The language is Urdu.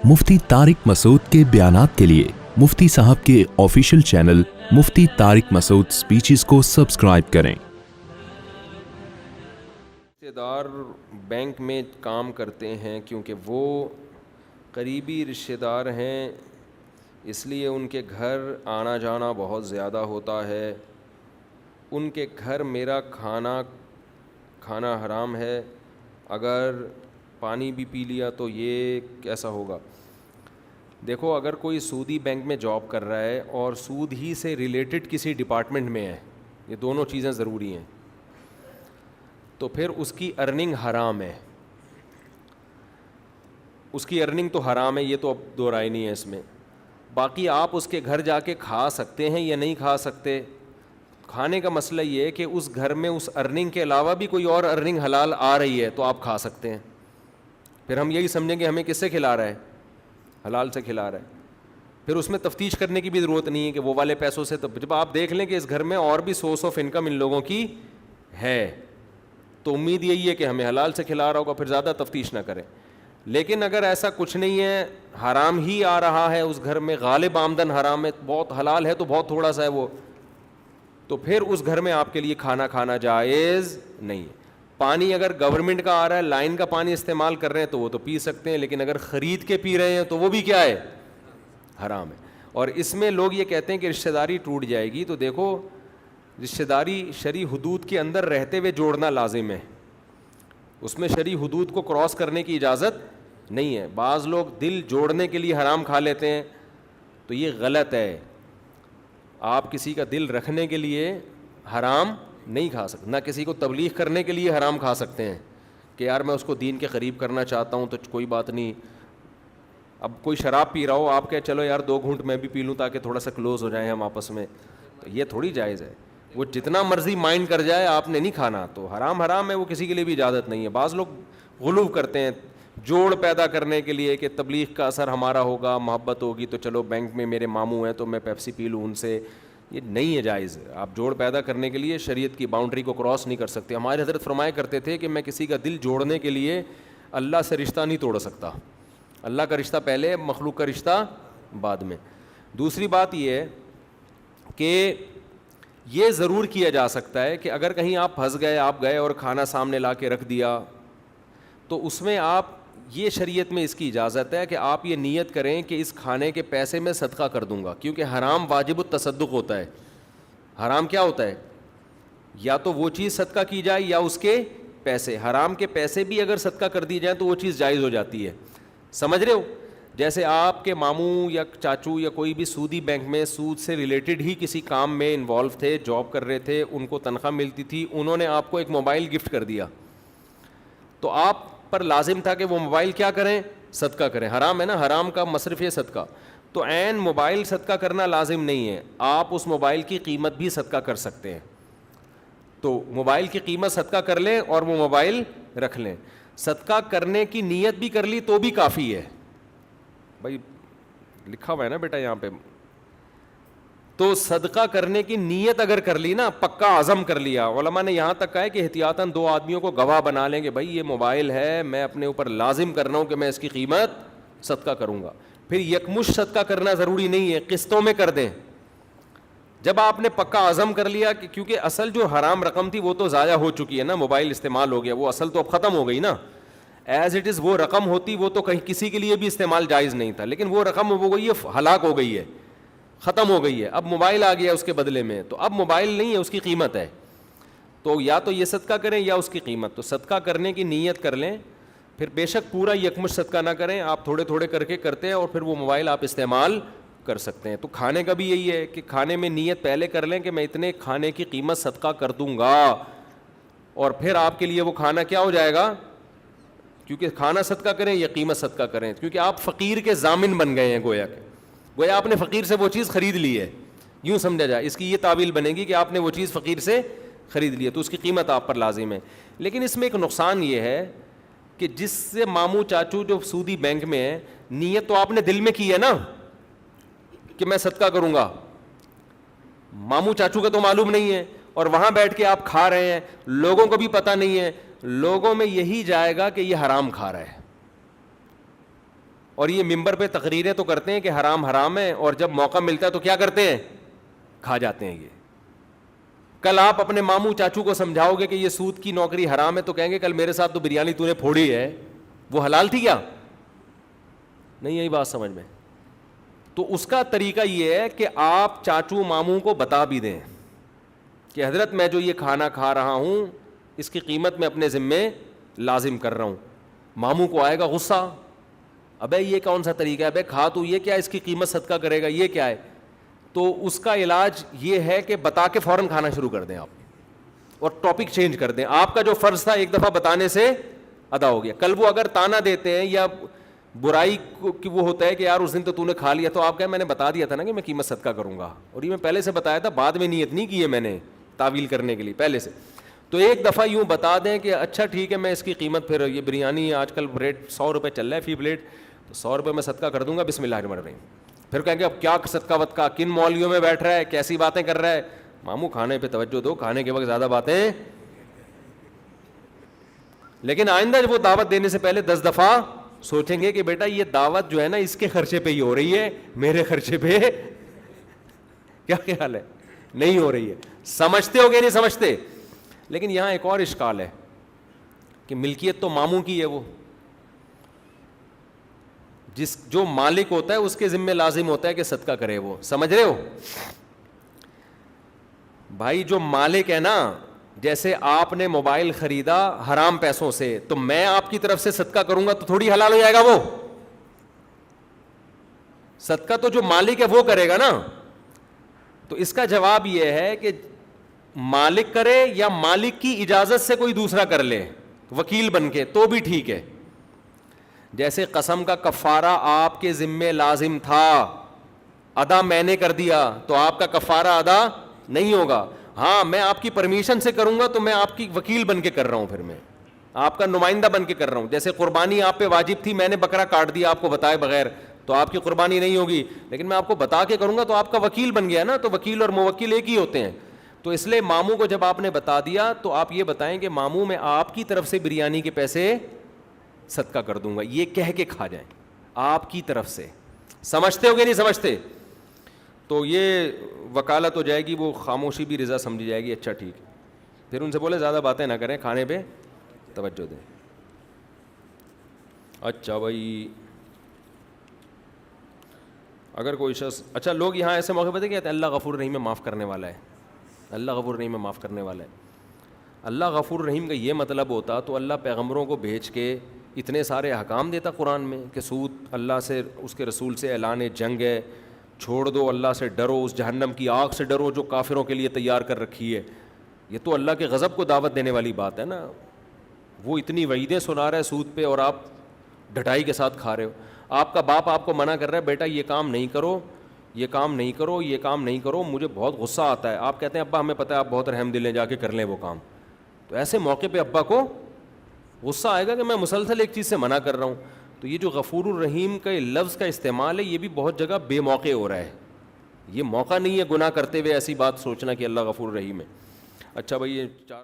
مفتی طارق مسعود کے بیانات کے لیے مفتی صاحب کے آفیشیل چینل مفتی طارق مسعود سپیچز کو سبسکرائب کریں۔ رشتہ دار بینک میں کام کرتے ہیں کیونکہ وہ قریبی رشتہ دار ہیں، اس لیے ان کے گھر آنا جانا بہت زیادہ ہوتا ہے۔ ان کے گھر میرا کھانا حرام ہے، اگر پانی بھی پی لیا تو یہ کیسا ہوگا؟ دیکھو، اگر کوئی سودی بینک میں جاب کر رہا ہے اور سود ہی سے ریلیٹڈ کسی ڈپارٹمنٹ میں ہے، یہ دونوں چیزیں ضروری ہیں، تو پھر اس کی ارننگ حرام ہے۔ اس کی ارننگ تو حرام ہے، یہ تو اب دو رائے نہیں ہے اس میں۔ باقی آپ اس کے گھر جا کے کھا سکتے ہیں یا نہیں کھا سکتے، کھانے کا مسئلہ یہ ہے کہ اس گھر میں اس ارننگ کے علاوہ بھی کوئی اور ارننگ حلال آ رہی ہے تو آپ کھا سکتے ہیں۔ پھر ہم یہی سمجھیں کہ ہمیں کس سے کھلا رہا ہے؟ حلال سے کھلا رہا ہے۔ پھر اس میں تفتیش کرنے کی بھی ضرورت نہیں ہے کہ وہ والے پیسوں سے، جب آپ دیکھ لیں کہ اس گھر میں اور بھی سورس آف انکم ان لوگوں کی ہے تو امید یہی ہے کہ ہمیں حلال سے کھلا رہا ہوگا، پھر زیادہ تفتیش نہ کریں۔ لیکن اگر ایسا کچھ نہیں ہے، حرام ہی آ رہا ہے اس گھر میں، غالب آمدن حرام ہے، بہت حلال ہے تو بہت تھوڑا سا ہے وہ، تو پھر اس گھر میں آپ کے لیے کھانا جائز نہیں ہے۔ پانی اگر گورنمنٹ کا آ رہا ہے، لائن کا پانی استعمال کر رہے ہیں تو وہ تو پی سکتے ہیں، لیکن اگر خرید کے پی رہے ہیں تو وہ بھی کیا ہے؟ حرام ہے۔ اور اس میں لوگ یہ کہتے ہیں کہ رشتہ داری ٹوٹ جائے گی، تو دیکھو، رشتہ داری شرعی حدود کے اندر رہتے ہوئے جوڑنا لازم ہے، اس میں شرعی حدود کو کراس کرنے کی اجازت نہیں ہے۔ بعض لوگ دل جوڑنے کے لیے حرام کھا لیتے ہیں تو یہ غلط ہے۔ آپ کسی کا دل رکھنے کے لیے حرام نہیں کھا سکتے، نہ کسی کو تبلیغ کرنے کے لیے حرام کھا سکتے ہیں کہ یار میں اس کو دین کے قریب کرنا چاہتا ہوں تو کوئی بات نہیں۔ اب کوئی شراب پی رہا ہو، آپ کہہ چلو یار 2 گھونٹ میں بھی پی لوں تاکہ تھوڑا سا کلوز ہو جائیں ہم آپس میں، تو یہ تھوڑی جائز ہے۔ وہ جتنا مرضی مائنڈ کر جائے، آپ نے نہیں کھانا، تو حرام ہے، وہ کسی کے لیے بھی اجازت نہیں ہے۔ بعض لوگ غلو کرتے ہیں جوڑ پیدا کرنے کے لیے کہ تبلیغ کا اثر ہمارا ہوگا، محبت ہوگی تو چلو بینک میں میرے ماموں ہیں تو میں پیپسی پی لوں ان سے، یہ نہیں ہے جائز۔ آپ جوڑ پیدا کرنے کے لیے شریعت کی باؤنڈری کو کراس نہیں کر سکتے۔ ہمارے حضرت فرمایا کرتے تھے کہ میں کسی کا دل جوڑنے کے لیے اللہ سے رشتہ نہیں توڑ سکتا، اللہ کا رشتہ پہلے، مخلوق کا رشتہ بعد میں۔ دوسری بات یہ ہے کہ یہ ضرور کیا جا سکتا ہے کہ اگر کہیں آپ پھنس گئے، آپ گئے اور کھانا سامنے لا کے رکھ دیا، تو اس میں آپ، یہ شریعت میں اس کی اجازت ہے کہ آپ یہ نیت کریں کہ اس کھانے کے پیسے میں صدقہ کر دوں گا، کیونکہ حرام واجب التصدق ہوتا ہے۔ حرام کیا ہوتا ہے؟ یا تو وہ چیز صدقہ کی جائے یا اس کے پیسے۔ حرام کے پیسے بھی اگر صدقہ کر دی جائیں تو وہ چیز جائز ہو جاتی ہے، سمجھ رہے ہو؟ جیسے آپ کے ماموں یا چاچو یا کوئی بھی سودی بینک میں سود سے ریلیٹڈ ہی کسی کام میں انوالو تھے، جاب کر رہے تھے، ان کو تنخواہ ملتی تھی، انہوں نے آپ کو ایک موبائل گفٹ کر دیا، تو آپ پر لازم تھا کہ وہ موبائل کیا کریں؟ صدقہ کریں۔ حرام ہے نا، حرام کا مصرف ہے صدقہ، تو عین موبائل صدقہ کرنا لازم نہیں ہے، آپ اس موبائل کی قیمت بھی صدقہ کر سکتے ہیں۔ تو موبائل کی قیمت صدقہ کر لیں اور وہ موبائل رکھ لیں۔ صدقہ کرنے کی نیت بھی کر لی تو بھی کافی ہے بھائی، لکھا ہوا ہے نا بیٹا یہاں پہ۔ تو صدقہ کرنے کی نیت اگر کر لی نا، پکا عزم کر لیا، علماء نے یہاں تک کہا ہے کہ احتیاطاً 2 آدمیوں کو گواہ بنا لیں کہ بھائی یہ موبائل ہے، میں اپنے اوپر لازم کر رہا ہوں کہ میں اس کی قیمت صدقہ کروں گا۔ پھر یکمشت صدقہ کرنا ضروری نہیں ہے، قسطوں میں کر دیں۔ جب آپ نے پکا عزم کر لیا کہ کیونکہ اصل جو حرام رقم تھی وہ تو ضائع ہو چکی ہے نا، موبائل استعمال ہو گیا، وہ اصل تو اب ختم ہو گئی نا، ایز اٹ از وہ رقم ہوتی وہ تو کہیں کسی کے لیے بھی استعمال جائز نہیں تھا، لیکن وہ رقم ہو گئی ہے، ہلاک ہو گئی ہے، ختم ہو گئی ہے، اب موبائل آ گیا اس کے بدلے میں، تو اب موبائل نہیں ہے، اس کی قیمت ہے، تو یا تو یہ صدقہ کریں یا اس کی قیمت۔ تو صدقہ کرنے کی نیت کر لیں، پھر بے شک پورا یکمشت صدقہ نہ کریں، آپ تھوڑے تھوڑے کر کے کرتے ہیں اور پھر وہ موبائل آپ استعمال کر سکتے ہیں۔ تو کھانے کا بھی یہی ہے کہ کھانے میں نیت پہلے کر لیں کہ میں اتنے کھانے کی قیمت صدقہ کر دوں گا، اور پھر آپ کے لیے وہ کھانا کیا ہو جائے گا، کیونکہ کھانا صدقہ کریں یا قیمت صدقہ کریں، کیونکہ آپ فقیر کے ضامن بن گئے ہیں، گویا آپ نے فقیر سے وہ چیز خرید لی ہے، یوں سمجھا جائے، اس کی یہ تعویل بنے گی کہ آپ نے وہ چیز فقیر سے خرید لی ہے تو اس کی قیمت آپ پر لازم ہے۔ لیکن اس میں ایک نقصان یہ ہے کہ جس سے ماموں چاچو جو سودی بینک میں ہے، نیت تو آپ نے دل میں کی ہے نا کہ میں صدقہ کروں گا، ماموں چاچو کا تو معلوم نہیں ہے، اور وہاں بیٹھ کے آپ کھا رہے ہیں، لوگوں کو بھی پتہ نہیں ہے، لوگوں میں یہی جائے گا کہ یہ حرام کھا رہا ہے، اور یہ ممبر پہ تقریریں تو کرتے ہیں کہ حرام حرام ہے, اور جب موقع ملتا ہے تو کیا کرتے ہیں, کھا جاتے ہیں. یہ کل آپ اپنے ماموں چاچو کو سمجھاؤ گے کہ یہ سود کی نوکری حرام ہے تو کہیں گے کل میرے ساتھ تو بریانی تو نے پھوڑی ہے, وہ حلال تھی کیا نہیں, یہی بات سمجھ میں. تو اس کا طریقہ یہ ہے کہ آپ چاچو ماموں کو بتا بھی دیں کہ حضرت میں جو یہ کھانا کھا رہا ہوں اس کی قیمت میں اپنے ذمے لازم کر رہا ہوں. ماموں کو آئے گا غصہ, ابے یہ کون سا طریقہ ہے, ابے کھا تو یہ کیا اس کی قیمت صدقہ کرے گا, یہ کیا ہے. تو اس کا علاج یہ ہے کہ بتا کے فوراً کھانا شروع کر دیں آپ, اور ٹاپک چینج کر دیں. آپ کا جو فرض تھا ایک دفعہ بتانے سے ادا ہو گیا. کل وہ اگر تانا دیتے ہیں یا برائی کی وہ ہوتا ہے کہ یار اس دن تو نے کھا لیا, تو آپ کہیں میں نے بتا دیا تھا نا کہ میں قیمت صدقہ کروں گا, اور یہ میں پہلے سے بتایا تھا, بعد میں نیت نہیں کی ہے میں نے تعویل کرنے کے لیے, پہلے سے. تو ایک دفعہ یوں بتا دیں کہ اچھا ٹھیک ہے میں اس کی قیمت, پھر یہ بریانی آج کل ریٹ 100 روپے چل رہا ہے فی پلیٹ, تو 100 روپے میں صدقہ کر دوں گا, بسم اللہ الرحمن الرحیم. پھر کہیں گے اب کیا صدقہ وت کا, کن مولویوں میں بیٹھ رہا ہے, کیسی باتیں کر رہا ہے. ماموں کھانے پہ توجہ دو, کھانے کے وقت زیادہ باتیں. لیکن آئندہ جب وہ دعوت دینے سے پہلے 10 دفعہ سوچیں گے کہ بیٹا یہ دعوت جو ہے نا اس کے خرچے پہ ہی ہو رہی ہے, میرے خرچے پہ کیا خیال ہے نہیں ہو رہی ہے. سمجھتے ہو گے نہیں سمجھتے. لیکن یہاں ایک اور اشکال ہے کہ ملکیت تو ماموں کی ہے, وہ جو مالک ہوتا ہے اس کے ذمہ لازم ہوتا ہے کہ صدقہ کرے. وہ سمجھ رہے ہو بھائی, جو مالک ہے نا, جیسے آپ نے موبائل خریدا حرام پیسوں سے, تو میں آپ کی طرف سے صدقہ کروں گا تو تھوڑی حلال ہو جائے گا وہ صدقہ, تو جو مالک ہے وہ کرے گا نا. تو اس کا جواب یہ ہے کہ مالک کرے یا مالک کی اجازت سے کوئی دوسرا کر لے وکیل بن کے, تو بھی ٹھیک ہے. جیسے قسم کا کفارہ آپ کے ذمے لازم تھا, ادا میں نے کر دیا, تو آپ کا کفارہ ادا نہیں ہوگا. ہاں میں آپ کی پرمیشن سے کروں گا تو میں آپ کی وکیل بن کے کر رہا ہوں, پھر میں آپ کا نمائندہ بن کے کر رہا ہوں. جیسے قربانی آپ پہ واجب تھی, میں نے بکرا کاٹ دیا آپ کو بتائے بغیر, تو آپ کی قربانی نہیں ہوگی, لیکن میں آپ کو بتا کے کروں گا تو آپ کا وکیل بن گیا نا. تو وکیل اور موکل ایک ہی ہوتے ہیں. تو اس لیے ماموں کو جب آپ نے بتا دیا تو آپ یہ بتائیں کہ ماموں میں آپ کی طرف سے بریانی کے پیسے صدقہ کر دوں گا, یہ کہہ کے کھا جائیں آپ کی طرف سے. سمجھتے ہو گے نہیں سمجھتے. تو یہ وکالت ہو جائے گی, وہ خاموشی بھی رضا سمجھی جائے گی, اچھا ٹھیک. پھر ان سے بولے زیادہ باتیں نہ کریں, کھانے پہ توجہ دیں. اچھا بھائی, اگر کوئی شخص, اچھا لوگ یہاں ایسے موقع پہ کہتے ہیں اللہ غفور رحیم ہے, معاف کرنے والا ہے, اللہ غفور رحیم ہے, معاف کرنے والا ہے. اللہ غفور رحیم کا یہ مطلب ہوتا تو اللہ پیغمبروں کو بھیج کے اتنے سارے احکام دیتا قرآن میں کہ سود اللہ سے, اس کے رسول سے اعلان جنگ ہے, چھوڑ دو, اللہ سے ڈرو, اس جہنم کی آگ سے ڈرو جو کافروں کے لیے تیار کر رکھی ہے. یہ تو اللہ کے غضب کو دعوت دینے والی بات ہے نا. وہ اتنی وعیدیں سنا رہا ہے سود پہ اور آپ ڈھٹائی کے ساتھ کھا رہے ہو. آپ کا باپ آپ کو منع کر رہا ہے بیٹا یہ کام نہیں کرو, یہ کام نہیں کرو, یہ کام نہیں کرو, مجھے بہت غصہ آتا ہے. آپ کہتے ہیں ابا ہمیں پتہ ہے آپ بہت رحم دل ہیں, جا کے کر لیں وہ کام. تو ایسے موقع پہ ابا کو غصہ آئے گا کہ میں مسلسل ایک چیز سے منع کر رہا ہوں. تو یہ جو غفور الرحیم کا لفظ کا استعمال ہے یہ بھی بہت جگہ بے موقع ہو رہا ہے. یہ موقع نہیں ہے گناہ کرتے ہوئے ایسی بات سوچنا کہ اللہ غفور الرحیم ہے. اچھا بھائی, یہ 4